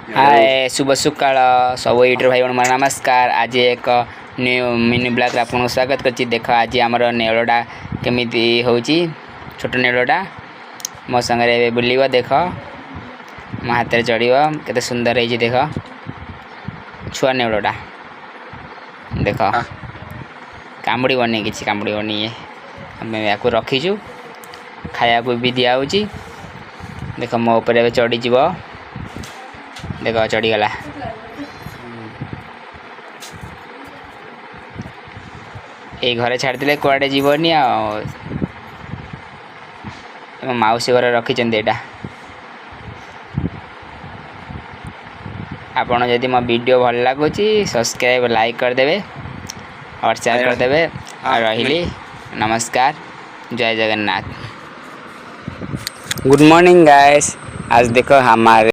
हाय शुभ सकाळ सब यूट्यूब भाई मन नमस्कार। आज एक न्यू मिनी ब्लॉग आपको स्वागत करछि। देख आज आमर नेवलटा केमिति होउछि, छोट नेवलटा मो संगे बुलिव। देख मो हाथ में चढ़िव, केते सुंदर है। देख छुआ नेवलटा देख कामुड़ी बनी, किसी कामुड़ी बनी। आम या रखीचु खाया भी दिया होउछि। देख मो ऊपर चढ़ीज, देख चढ़ीगला। ये घरे छाड़दे कुआडे जीवनी। मौसी घर रखी एटा। आपन जदि मो वीडियो भल लगुच सब्सक्राइब लाइक करदे और शेयर करदे। और रही नमस्कार, जय जगन्नाथ। Good morning guys. आज देखो हमारे